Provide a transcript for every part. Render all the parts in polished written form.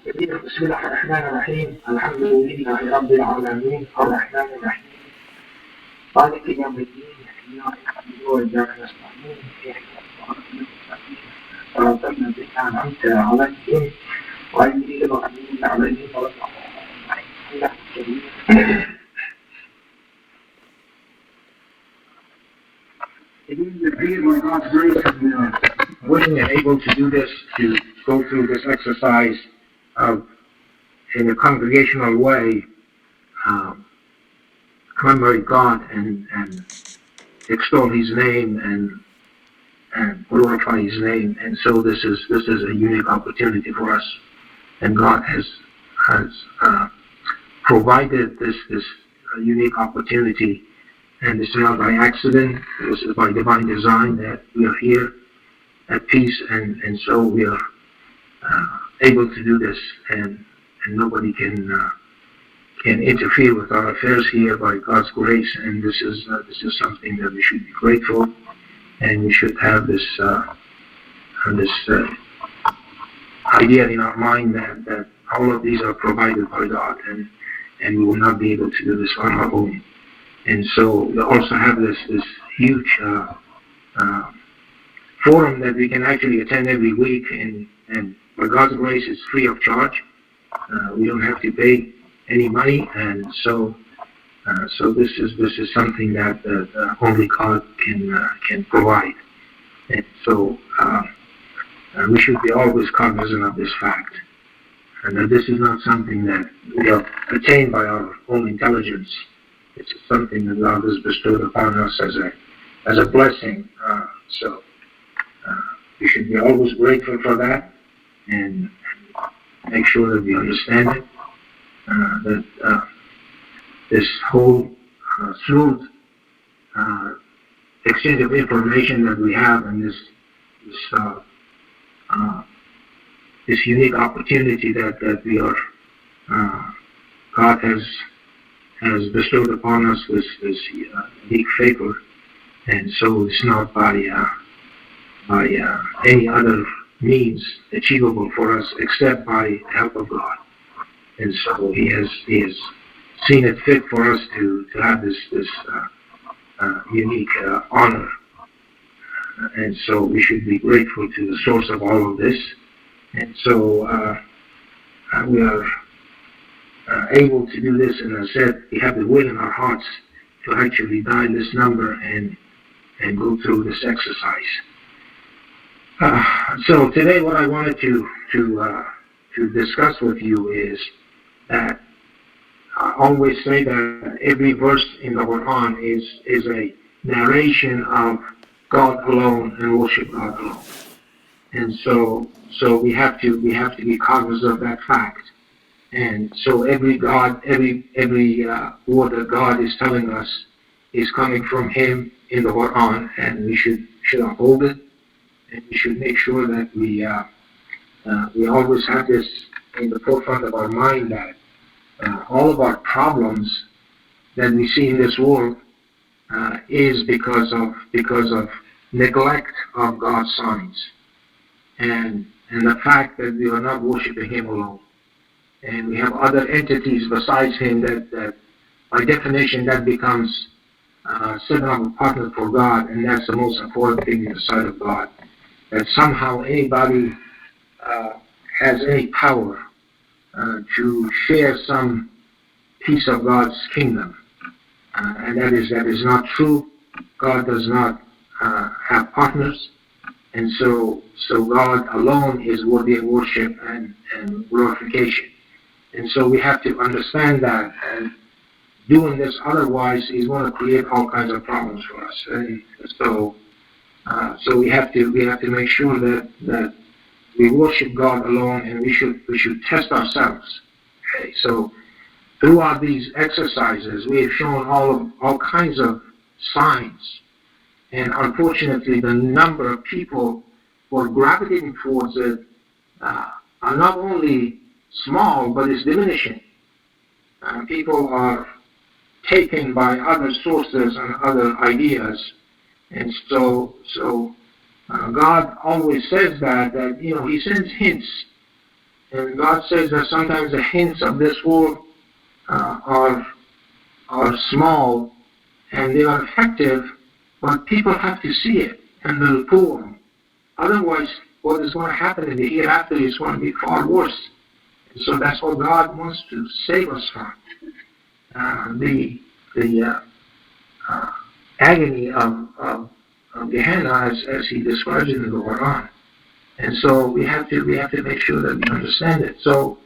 بسم الله الرحمن الرحيم الحمد لله رب العالمين الرحمن الرحيم مالك يوم الدين إياك نعبد وإياك نستعين اهدنا الصراط المستقيم صراط الذين أنعمت عليهم غير المغضوب عليهم ولا الضالين. It is the beauty of God's grace and we are willing and able to do this, to go through this exercise of, in a congregational way, commemorate God and extol His name and glorify His name. And so this is a unique opportunity for us, and God has provided this unique opportunity. And this is not by accident. This is by divine design that we are here at peace, and so we are able to do this, and nobody can interfere with our affairs here by God's grace. And this is something that we should be grateful, and we should have this idea in our mind that all of these are provided by God, and we will not be able to do this on our own. And so we also have this huge forum that we can actually attend every week, and by God's grace, it's free of charge. We don't have to pay any money, and so this is something that only God can provide. And so we should be always cognizant of this fact, and that this is not something that we have attained by our own intelligence. It's something that God has bestowed upon us as a blessing. So we should be always grateful for that, and make sure that we understand it. That this whole smooth exchange of information that we have, and this unique opportunity that we are, God has bestowed upon us this unique favor, and so it's not by any other means achievable for us except by the help of God. And so He has seen it fit for us to have this unique honor, and so we should be grateful to the source of all of this. And so we are able to do this, and as I said, we have the will in our hearts to actually dial this number and go through this exercise. So today, what I wanted to discuss with you is that I always say that every verse in the Quran is a narration of God alone and worship God alone, and so we have to be cognizant of that fact. And so every word that God is telling us is coming from Him in the Quran, and we should uphold it, and we should make sure that we always have this in the forefront of our mind, that all of our problems that we see in this world is because of neglect of God's signs, and the fact that we are not worshiping Him alone. And we have other entities besides Him that by definition, that becomes setting up a partner for God, and that's the most important thing in the sight of God. That somehow anybody has any power to share some piece of God's kingdom, and that is not true. God does not have partners, and so God alone is worthy of worship and glorification. And so we have to understand that, and doing this otherwise is going to create all kinds of problems for us. And so we have to make sure that we worship God alone, and we should test ourselves. Okay, so throughout these exercises, we have shown all kinds of signs, and unfortunately, the number of people who are gravitating towards it are not only small, but it's diminishing. People are taken by other sources and other ideas, and so God always says that He sends hints And God says that sometimes the hints of this world are small and they are effective, but people have to see it and they'll pull them. Otherwise, what is going to happen in the hereafter is going to be far worse. And so that's what God wants to save us from. The agony of Gehenna as he describes it in the Quran. And so we have to make sure that we understand it. So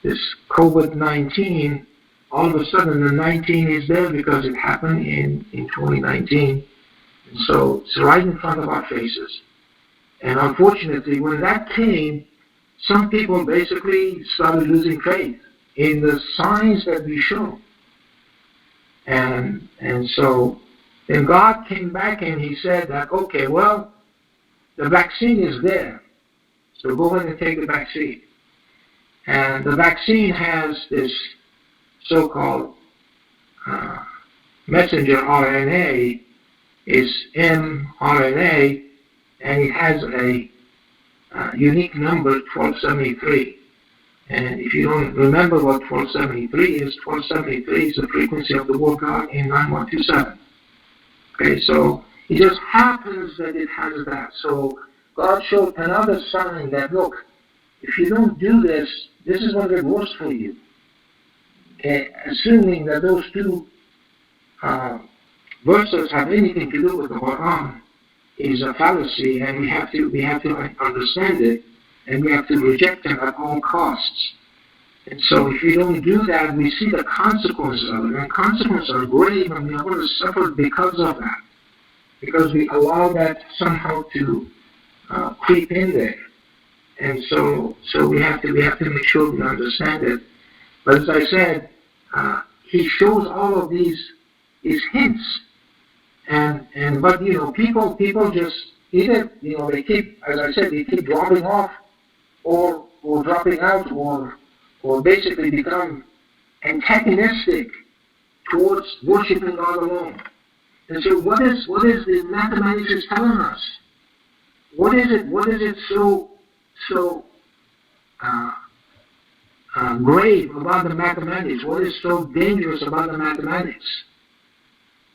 this COVID-19, all of a sudden the 19 is there because it happened in 2019. And so it's right in front of our faces. And unfortunately, when that came, some people basically started losing faith in the signs that we show. And so then God came back and he said that, okay, well, the vaccine is there. So go ahead and take the vaccine. And the vaccine has this so-called messenger RNA, is mRNA, and it has a unique number, 1273. And if you don't remember what 1273 is, 1273 is the frequency of the word God in 9127. Okay, so it just happens that it has that. So God showed another sign that, look, if you don't do this, this is going to get worse for you. Okay, assuming that those two verses have anything to do with the Quran is a fallacy, and we have to understand it, and we have to reject them at all costs. And so if we don't do that, we see the consequences of it, and consequences are grave, and we are going to suffer because of that, because we allow that somehow to creep in there. And so we have to make sure we understand it. But as I said, he shows all of these hints, but people just either they keep, as I said, they keep dropping off, or dropping out, or basically become antagonistic towards worshiping God alone. And so what is the mathematics telling us? What is it so grave about the mathematics? What is so dangerous about the mathematics?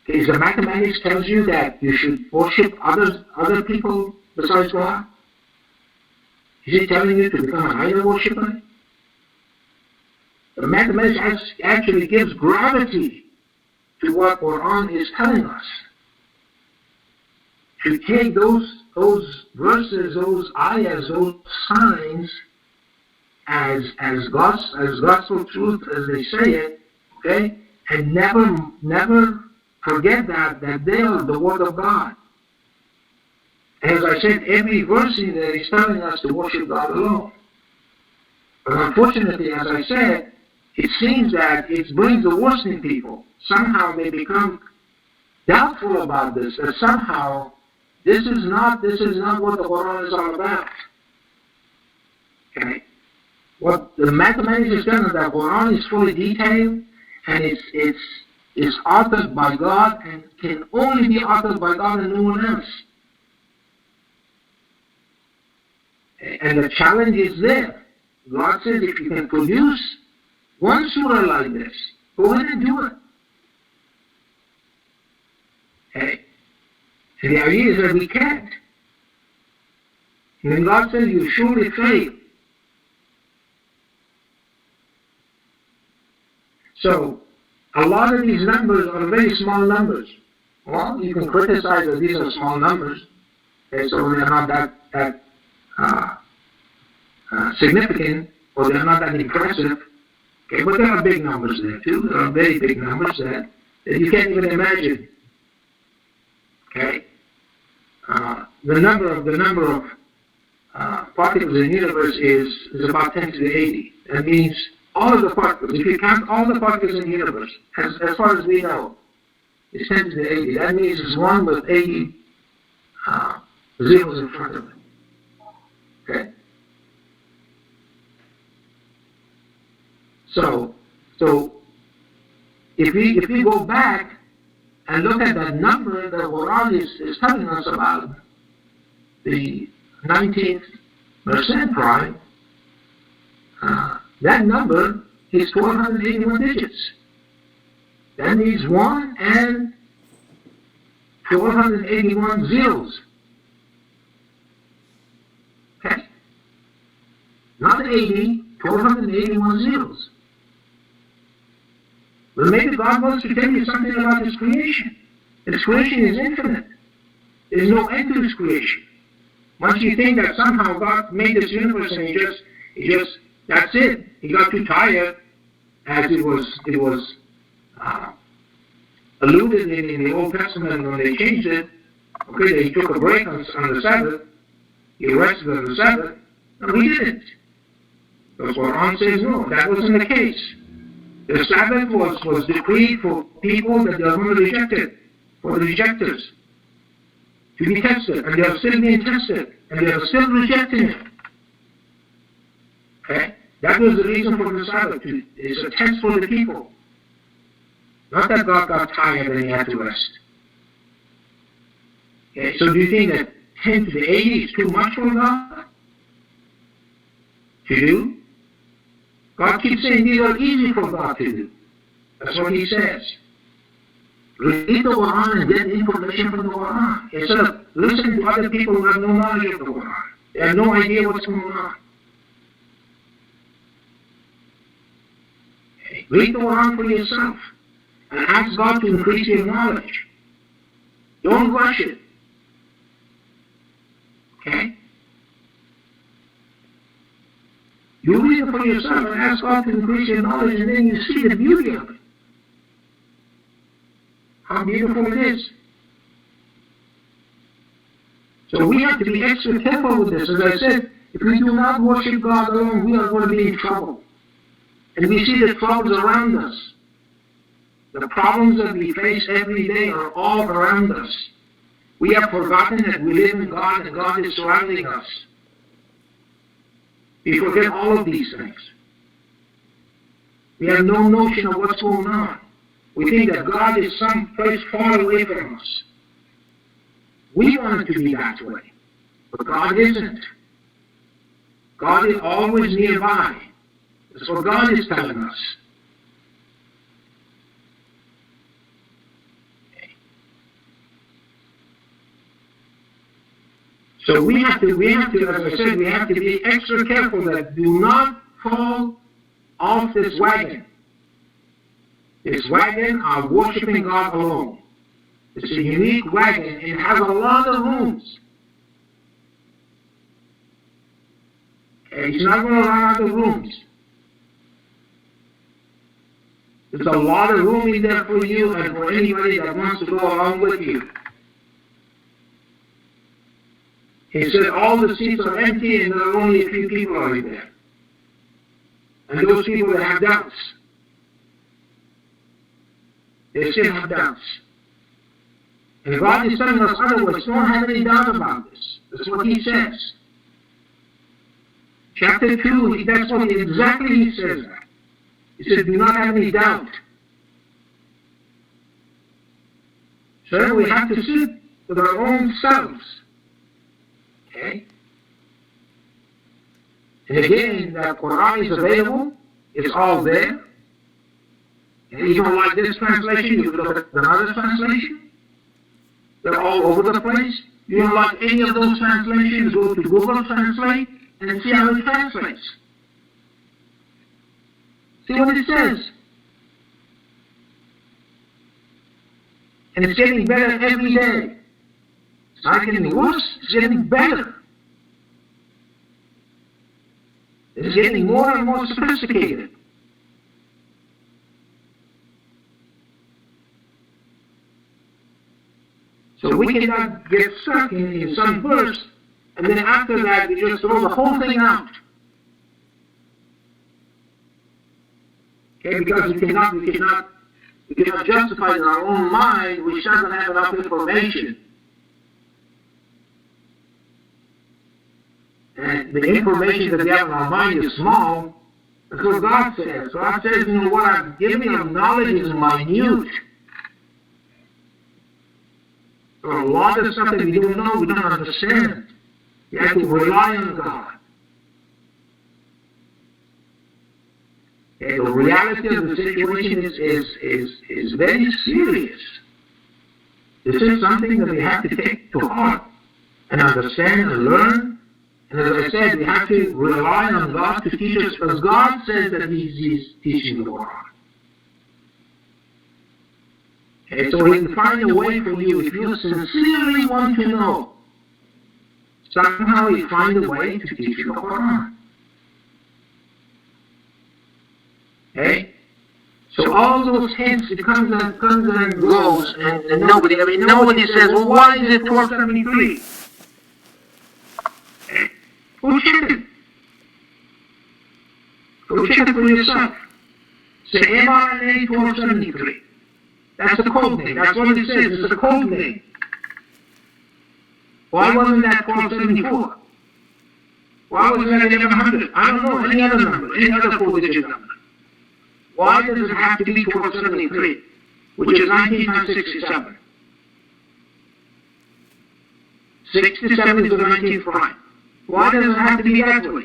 Is the mathematics tells you that you should worship other people besides God? Is it telling you to become an idol worshiper? The mathematics actually gives gravity to what Quran is telling us. To take those verses, those ayahs, those signs as gospel truth as they say it, okay, and never forget that they are the word of God. As I said, every verse in there is telling us to worship God alone. But unfortunately, as I said, it seems that it brings the worst in people. Somehow they become doubtful about this, that somehow this is not what the Quran is all about. Okay? What the mathematics is telling us, that Quran is fully detailed, and it's authored by God, and can only be authored by God and no one else. And the challenge is there. God says, if you can produce one surah like this, go ahead and do it. Okay? And the idea is that we can't. And then God says, you surely fail. So, a lot of these numbers are very small numbers. Well, you can criticize that these are small numbers, okay, so they're not that significant, or they're not that impressive. Okay, but there are big numbers there too. There are very big numbers that you can't even imagine. Okay, the number of particles in the universe is about 10 to the 80. That means all of the particles. If you count all the particles in the universe, as far as we know, it's 10 to the 80. That means it's 1 with 80 zeros in front of it. Okay. So if we go back and look at that number that Quran is telling us about, the 19th percent prime, that number is 481 digits. That means 1 and 481 zeros. Okay? Not 80, 481 zeros. But maybe God wants to tell you something about His creation. His creation is infinite. There's no end to His creation. Once you think that somehow God made this universe and He just that's it. He got too tired, as it was alluded in the Old Testament when they changed it. Okay, they took a break on the Sabbath. He rested on the Sabbath. No, He didn't. Because Quran says no, that wasn't the case. The Sabbath was decreed for people that they are going to reject it, for the rejectors, to be tested, and they are still being tested, and they are still rejecting it. Okay? That was the reason for the Sabbath. It's a test for the people. Not that God got tired and He had to rest. Okay? So do you think that 10 to the 80 is too much for God to do? God keeps saying these are easy for God to do. That's what He says. Read the Quran and get information from the Quran. Instead of listening to other people who have no knowledge of the Quran. They have no idea what's going on. Okay. Read the Quran for yourself and ask God to increase your knowledge. Don't rush it. Okay? You read it for yourself and ask God to increase your knowledge, and then you see the beauty of it. How beautiful it is. So we have to be extra careful with this. As I said, if we do not worship God alone, we are going to be in trouble. And we see the troubles around us. The problems that we face every day are all around us. We have forgotten that we live in God and God is surrounding us. We forget all of these things. We have no notion of what's going on. We think that God is someplace far away from us. We want it to be that way, but God isn't. God is always nearby. That's what God is telling us. So we have to, as I said, we have to be extra careful that do not fall off this wagon. This wagon are worshiping God alone. It's a unique wagon. It has a lot of rooms. And it's not going to run out of rooms. There's a lot of room in there for you and for anybody that wants to go along with you. He said all the seats are empty and there are only a few people are in there. And those people that have doubts, they still have doubts. And God is telling us otherwise, don't have any doubt about this. That's what He says. Chapter 2, that's what exactly He says that. He said, do not have any doubt. So we have to sit with our own selves. Okay? And again, the Quran is available. It's all there. And you don't like this translation, you look at another translation. They're all over the place. You don't like any of those translations, go to Google Translate and see how it translates. See what it says. And it's getting better every day. It's not getting worse, it's getting better. It's getting more and more sophisticated. So we cannot get stuck in some verse, and then after that we just throw the whole thing out. Okay, because we cannot justify in our own mind, which doesn't have enough information. And the information that we have in our mind is small. That's what God says. God says, you know, what I've given you of knowledge is minute. So a lot of stuff that we don't know, we don't understand. You have to rely on God. Okay, the reality of the situation is very serious. This is something that we have to take to heart and understand and learn. And as I said, we have to rely on God to teach us, because God says that He's teaching the Quran. Okay, so He can find a way for you if you sincerely want to know. Somehow He find a way to teach you the Quran. Okay? So all those hints, it comes and goes, and nobody says, well, why is it 1273? Okay? Go check it. Go check it for yourself. Say mRNA 1273. That's the code name. That's what it says. It's a code name. Why wasn't that 1274? Why wasn't that 1100? I don't know, any other number, any other 4-digit number. Why does it have to be 1273, which is 19 times 67? 67 is the 19th prime. Why does it have to be that way?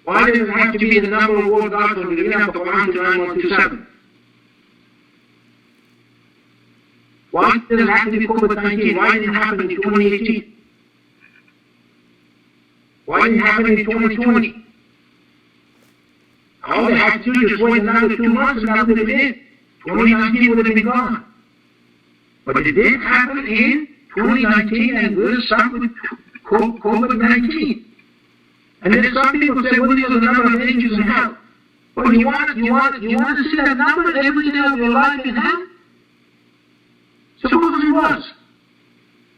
Why does it have to be the number of world gods from the beginning of the Quran to 9127? Why does it have to be COVID-19? Why didn't it happen in 2018? Why didn't it happen in 2020? All they had to do is just wait another 2 months and that would have been it. 2019 would have been gone. But it did happen in 2019, and we're stuck with COVID-19. And then some people say, what is the number of angels in hell? Well, you want to see that number every day of your life in hell? Suppose it was.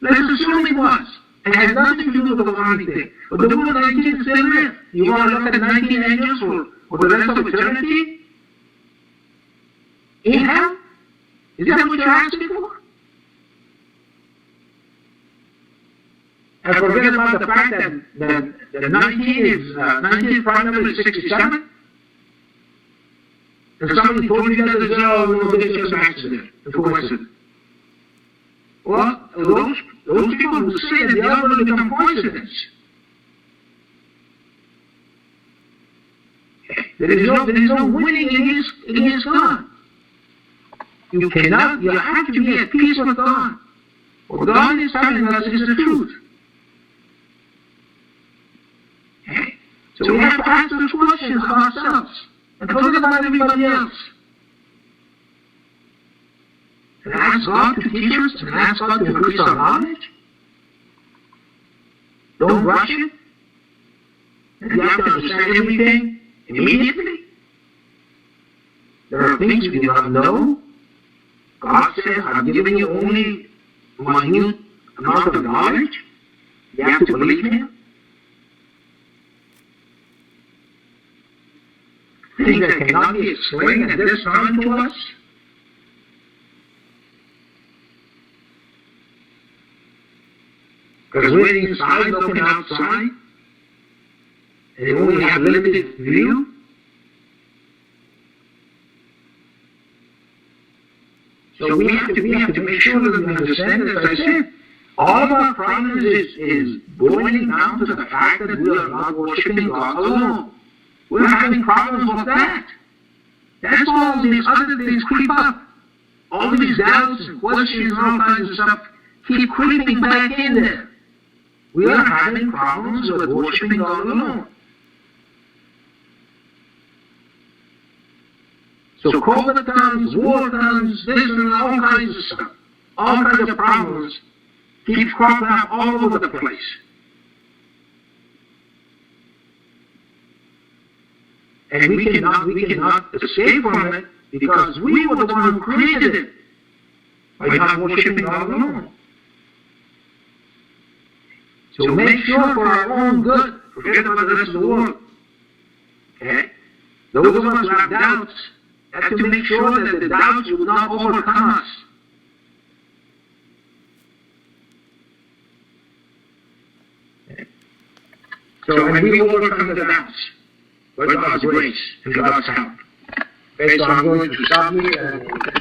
Let's assume it was. And it has nothing to do with the Quranic thing. But the word 19 is still there. You want to look at 19 angels for the rest of eternity? In hell? Is that what you're asking for? And forget about the fact that 19 is, 19 prime number is 67. And somebody told you that as well, no, this is just an accident, a coincidence. Well, those people who say that the other will become coincidence. There is no winning against God. You have to be at peace with God. What God is telling us is the truth. Okay? So we have to ask those questions of ourselves and forget about everybody else. And ask God to teach us and ask God to increase our knowledge. Don't rush it. And you have to understand everything immediately. There are things we do not know. God says, I've given you only a minute amount of knowledge. You have to believe Him. Things that cannot be explained at this time to us. Because we're inside looking outside, and we only have limited view. So we have to make sure that we understand, as I said, all of our problems is boiling down to the fact that we are not worshiping God alone. We're having problems with that. That's why all these other things creep up. All these doubts and questions and all kinds of stuff keep creeping back in there. We are having problems with worshiping God alone. So COVID comes, war comes, this and all kinds of stuff. All kinds of problems keep cropping up all over the place. And we cannot escape from it because we were the one who created it by not worshiping God alone. So make sure for our own good, forget about the rest of the world. Okay? Those of us who have doubts have to make sure that the doubts will not overcome us. Okay? So, and we overcome the doubts by God's grace and God's help. Okay, so I'm going to stop here and